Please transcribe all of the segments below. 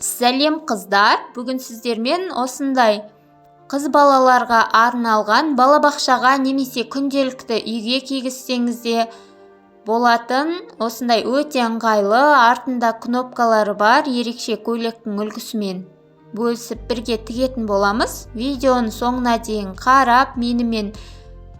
Сәлем қыздар, бүгін сіздермен осындай қыз балаларға арналған балабақшаға немесе күнделікті үйге кигізсеңіз де болатын осындай өте ыңғайлы, артында кнопкалары бар ерекше көйлектің үлгісімен бөлісіп бірге тігетін боламыз. Видеоны соңына дейін қарап, менімен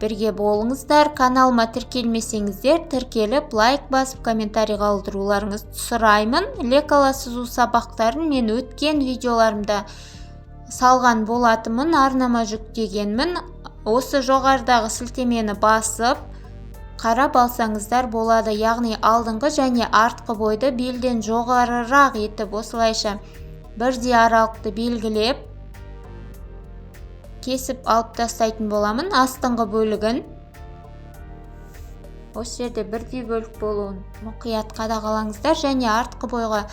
бірге болыңыздар. Каналыма тіркелмесеңіздер, тіркеліп, лайк басып, комментарий қалдыруларыңызды сұраймын. Лекала сызу сабақтарын мен өткен видеоларымда салған болатынмын, арнама жүктегенмін. Осы жоғарыдағы сілтемені басып, қарап алсаңыздар болады. Яғни алдыңғы және артқы бойды белден жоғарырақ етіп, осылайша бірдей аралықты белгілеп, кесіп алып тастайтын боламын. Астыңғы бөлігін осы жерде бірдей бөлік болуын мұқият қадағалаңыздар. Және артқы бойға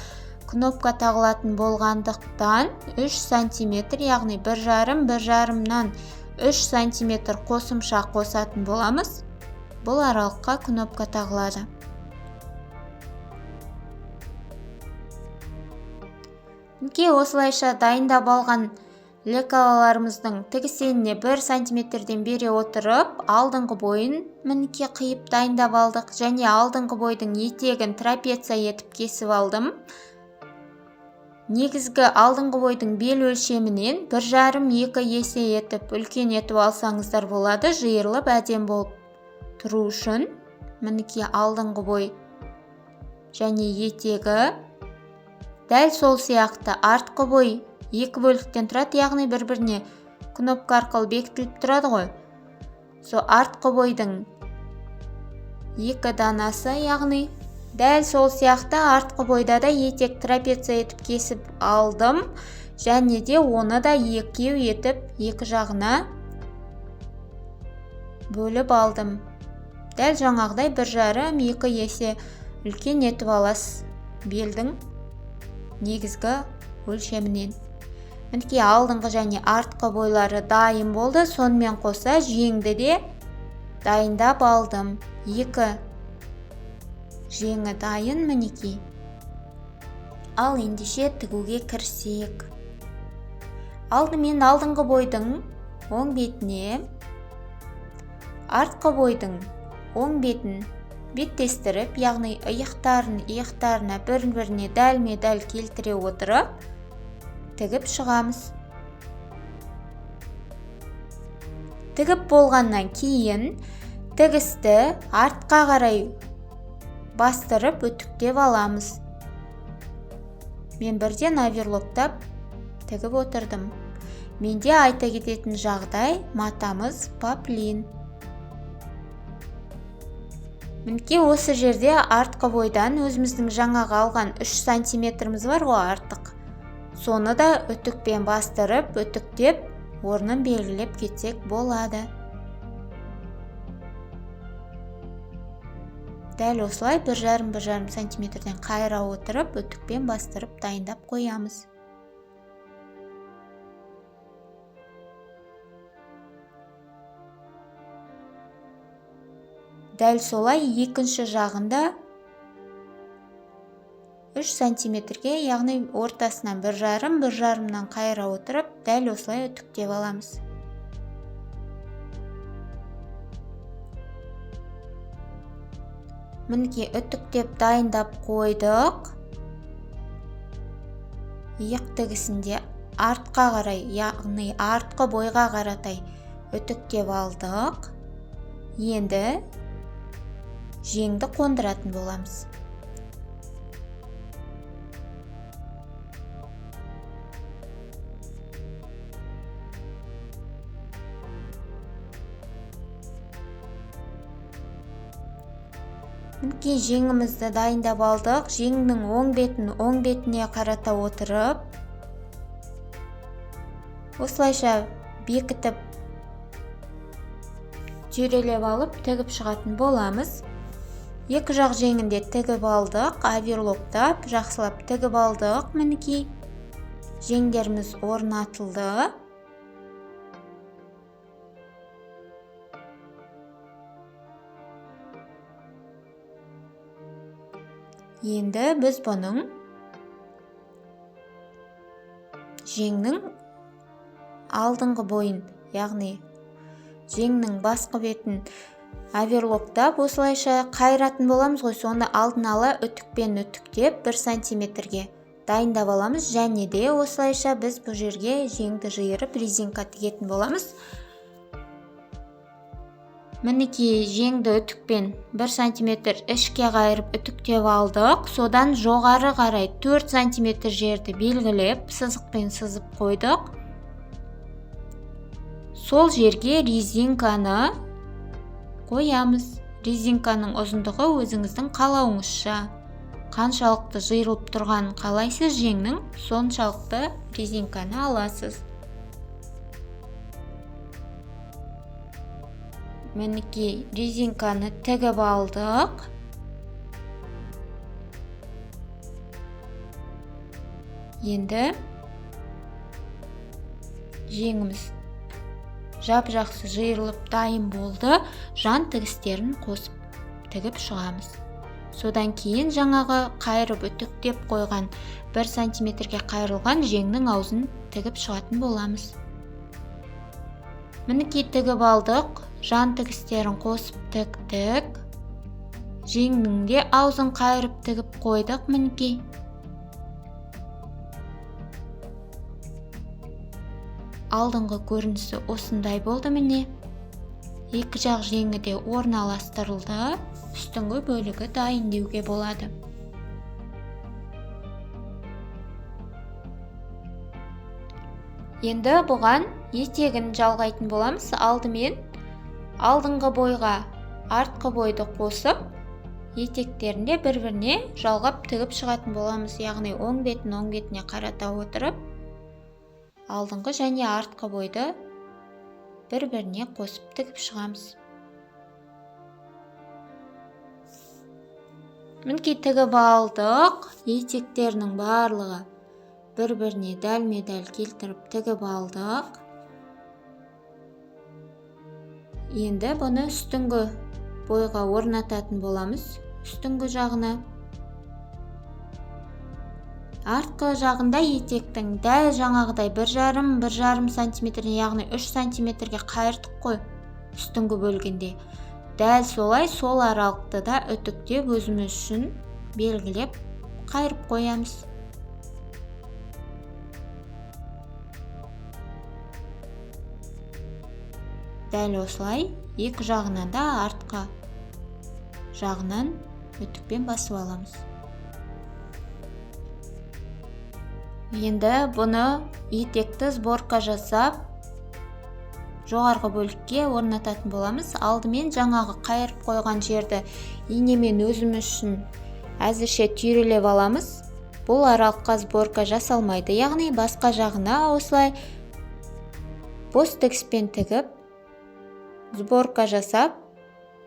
кнопка тағылатын болғандықтан 3 см, яғни 1,5-1,5-нан 3 см қосымша қосатын боламыз. Бұл аралыққа кнопка тағылады. Осылайша дайындап алған лекалаларымыздың тігісеніне 1 см-ден бере отырып, алдыңғы бойын мінекей қиып дайындап алдық. Және алдыңғы бойдың етегін трапеция етіп кесіп алдым. Негізгі алдыңғы бойдың бел өлшемінен 1,5-2 есе етіп, үлкен етіп алсаңыздар болады. Жиырылып әдем болып тұру үшін. Мінекей алдыңғы бой және етегі. Дәл сол сияқты артқы бой 2 бөліктен тұрады, яғни бір-біріне кнопка арқылы бекітіліп тұрады ғой. Сол артқы бойдың 2 данасы, яғни дәл сол сияқты артқы бойда да етек трапеция етіп кесіп алдым. Және де оны да екеу етіп екі жағына бөліп алдым. Дәл жаңағыдай 1,5-2 есе үлкен етіп аласыз белдің негізгі өлшемінен. Мінекей алдыңғы және артқы бойлары дайын болды. Сонымен қоса жеңді де дайындап алдым. 2 жеңі дайын мінекей. Ал ендеше тігуге кірісейік. Алдымен алдыңғы бойдың оң бетіне, артқы бойдың оң бетін беттестіріп, яғни иықтарына бір-біріне дәлме-дәл келтіре отырып, тігіп шығамыз. Тігіп болғаннан кейін тігісті артқа қарай бастырып үтіктеп аламыз. Мен бірден оверлоктап тігіп отырдым. Менде айта кететін жағдай, матамыз поплин. Мінекей осы жерде артқы бойдан өзіміздің жаңағы алған 3 см-іміз бар ғой, артық. Соны да үтікпен бастырып, үтіктеп, орнын белгілеп кетсек болады. Дәл осылай 1,5-1,5 см-ден қайыра отырып, үтікпен бастырып дайындап қоямыз. Дәл солай екінші жағында 3 см-ге, яғни ортасынан 1,5-1,5-нан қайыра отырып, дәл осылай үтіктеп аламыз. Мінекей үтіктеп дайындап қойдық. Иық тігісінде артқа қарай, яғни артқы бойға қаратай үтіктеп алдық. Енді жеңді қондыратын боламыз. Мінекей жеңімізді дайындап алдық. Жеңнің оң бетіне қарата отырып, осылайша бекітіп түйрелеп алып тігіп шығатын боламыз. Екі жақ жеңінде тігіп алдық, оверлоктап, жақсылап тігіп алдық. Мінекей жеңдеріміз орнатылды. Енді біз бұның жеңнің алдыңғы бойын, яғни жеңнің басқы бетін оверлоктап осылайша қайыратын боламыз ғой. Соны алдын ала үтікпен үтіктеп 1 сантиметрге дайындап аламыз, және де осылайша біз бұл жерге жеңді жиырып резинка тігетін боламыз. Мінекей жеңді үтікпен 1 сантиметр ішке қайырып үтіктеп алдық. Содан жоғары қарай 4 сантиметр жерді белгілеп сызықпен сызып қойдық. Сол жерге резинканы қоямыз. Резинканың ұзындығы өзіңіздің қалауыңызша. Қаншалықты жиырылып тұрғанын қалайсыз жеңнің, соншалықты резинканы аласыз. Мінекей резинканы тігіп алдық. Енді жеңіміз жап-жақсы жиырылып дайын болды. Жан тігістерін қосып тігіп шығамыз. Содан кейін жаңағы қайырып үтіктеп қойған 1 сантиметрге қайырылған жеңнің аузын тігіп шығатын боламыз. Мінекей тігіп алдық. Жан тігістерін қосып тіктік. Жеңнің де аузын қайырып тігіп қойдық. Мінекей. Алдыңғы көрінісі осындай болды міне. Екі жақ жеңі де орналастырылды. Үстіңгі бөлігі дайын деуге болады. Енді бұған етегін жалғайтын боламыз. Алдымен алдыңғы бойға артқы бойды қосып, етектерінде бір-біріне жалғап тігіп шығатын боламыз. Яғни оң бетін оң бетіне қарата отырып, алдыңғы және артқы бойды бір-біріне қосып тігіп шығамыз. Мінекей тігіп алдық. Етектерінің барлығы бір-біріне дәлме-дәл келтіріп тігіп алдық. Енді бұны үстіңгі бойға орнататын боламыз. Үстіңгі жағына. Артқы жағында етектің дәл жаңағыдай 1,5 сантиметріне, яғни 3 сантиметрге қайырдық қой үстіңгі бөлгенде. Дәл солай сол аралықты да үтіктеп өзіміз үшін белгілеп қайырып қоямыз. Дәл осылай екі жағынан да артқа жағынан үтікпен басып аламыз. Енді бұны етекті сборка жасап жоғарғы бөлікке орнататын боламыз. Алдымен жаңағы қайырып қойған жерді инемен өзіміз үшін әзірше түйрелеп аламыз. Бұл аралыққа сборка жасалмайды, яғни басқа жағына осылай бос тігіспен тігіп, сборка жасап,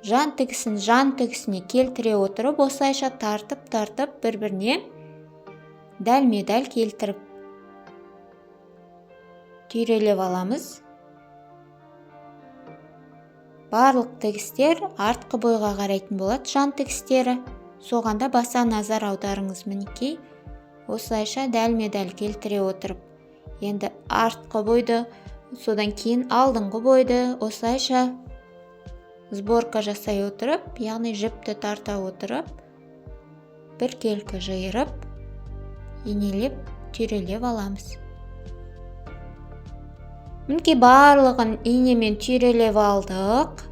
жан тігісін жан тігісіне келтіре отырып, осылайша тартып бір-біріне дәлме-дәл келтіріп түйрелеп аламыз. Барлық тігістер артқы бойға қарайтын болады, жан тігістері. Соғанда баса назар аударыңыз. Мінекей осылайша дәлме-дәл келтіре отырып, енді артқы бойды, содан кейін алдыңғы бойды осылайша сборка жасай отырып, яғни жіпті тарта отырып, біркелкі жиырып, инелеп, түйрелеп аламыз. Мінекей барлығын инемен түйрелеп алдық.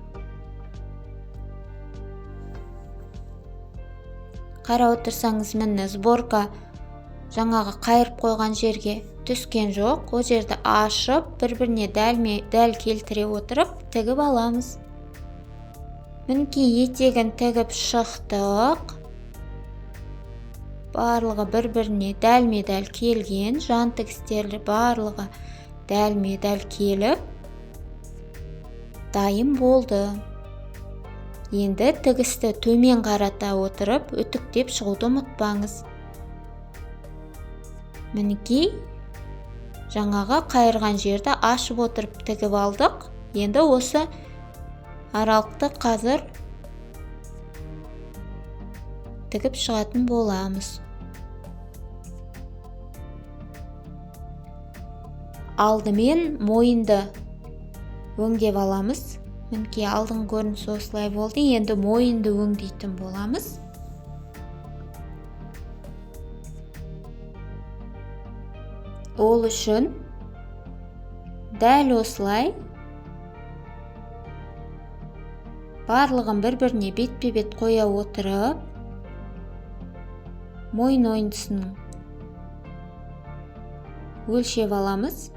Қарап отырсаңыз, міне сборка жаңағы қайырып қойған жерге түскен жоқ. Ол жерді ашып, бір-біріне дәл келтіре отырып, тігіп аламыз. Мінекей етегін тігіп шықтық. Барлығы бір-біріне дәлме-дәл келген, жан тігістері барлығы дәлме-дәл келіп дайын болды. Енді тігісті төмен қарата отырып, үтіктеп шығуды ұмытпаңыз. Мінекей жаңағы қайырған жерді ашып отырып тігіп алдық. Енді осы аралықты қазір тігіп шығатын боламыз. алдымен мойынды өңдеп аламыз. Мінекей алдыңғы көрінісі осылай болды. Енді мойынды өңдейтін боламыз. Ол үшін дәл осылай барлығын бір-біріне бетпе-бет қоя отырып, мойын ойындысын өлшеп аламыз.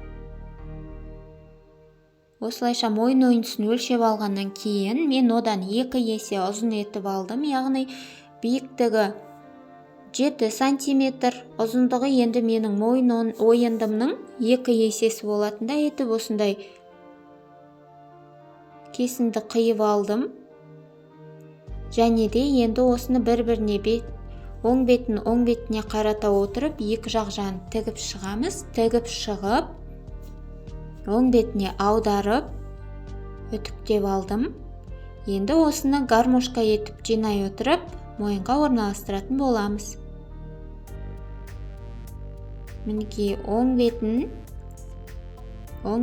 Осылайша мойын ойындысын өлшеп алғаннан кейін мен одан 2 есе ұзын етіп алдым. Яғни биіктігі 7 сантиметр, ұзындығы енді менің мойын ойындымның 2 есесі болатында етіп осындай кесінді қиып алдым. Және де енді осыны бір-біріне оң бетіне қарата отырып, екі жақ жағын тігіп шығамыз. Тігіп шығып, оң бетіне аударып, үтіктеп алдым. Енді осыны гармошка етіп жинай отырып, мойынға орналастыратын боламыз. Мінекей оң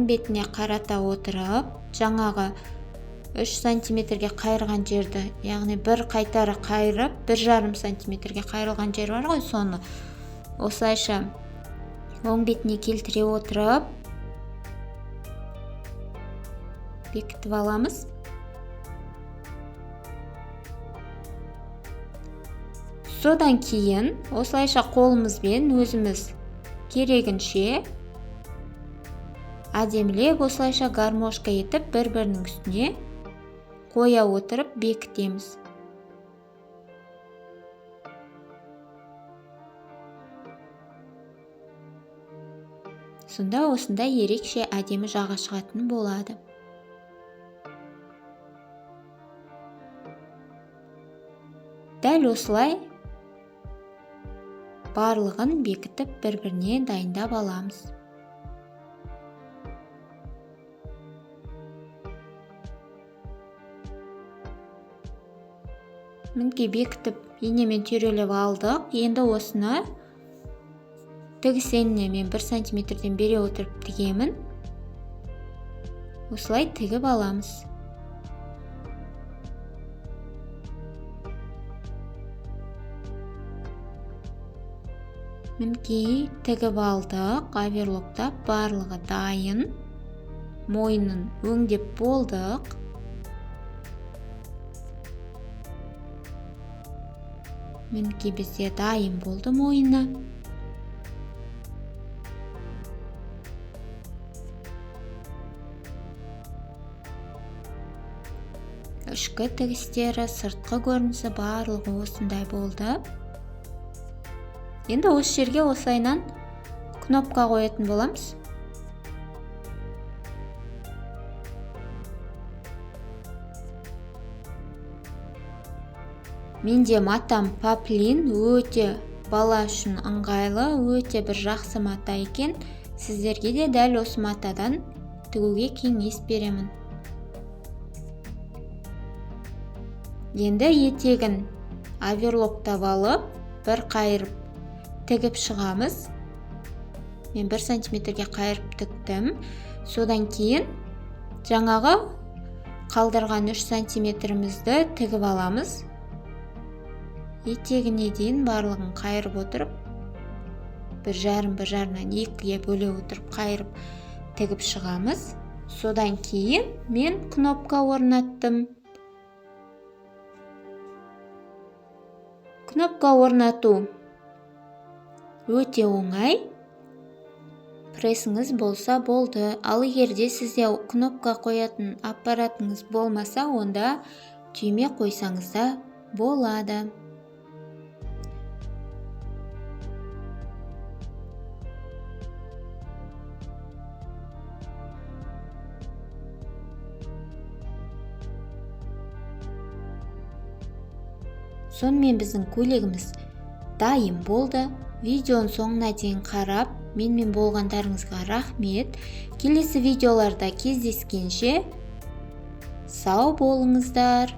бетіне қарата отырып, жаңағы 3 сантиметрге қайырған жерді, яғни бір қайтары қайырып, 1,5 сантиметрге қайырылған жер бар ғой, соны осылайша оң бетіне келтіре отырып, бекітіп аламыз. Содан кейін осылайша қолымызбен өзіміз керегінше әдемілеп осылайша гармошка етіп бір-бірінің үстіне қоя отырып бекітеміз. Сонда осындай ерекше әдемі жаға шығатын болады. Дәл осылай барлығын бекітіп бір-біріне дайындап аламыз. Мінекей бекітіп инемен түйрелеп алдық. Енді осыны тігіс еніне мен 1 сантиметрден бере отырып тігемін. Осылай тігіп аламыз. Мінекей тігіп алдық. Оверлоктап барлығы дайын. Мойнын өңдеп болдық. Мінекей бізде дайын болды мойыны. Ішкі тігістері, сыртқы көрінісі барлығы осындай болды. Енді осы жерге осылайынан кнопка қоятын боламыз. Менде матам Poplin өте бала үшін ыңғайлы, өте бір жақсы мата екен. Сіздерге де дәл осы матадан тігуге кеңес беремін. Енді етегін оверлоктап алып, бір қайырып тігіп шығамыз. Мен 1 сантиметрге қайырып тіктім. Содан кейін жаңағы қалдырған 3 сантиметрімізді тігіп аламыз. Етегіне дейін барлығын қайырып отырып, 1,5-1,5-нан 2-ге бөле отырып қайырып тігіп шығамыз. Содан кейін мен кнопка орнаттым. Кнопка орнату өте оңай. Прессіңіз болса болды. Ал егерде сізде кнопка қоятын аппаратыңыз болмаса, онда түйме қойсаңыз да болады. Сонымен біздің көйлегіміз дайын болды. Видеоның соңына дейін қарап, менімен болғандарыңызға рахмет. Келесі видеоларда кездескенше сау болыңыздар.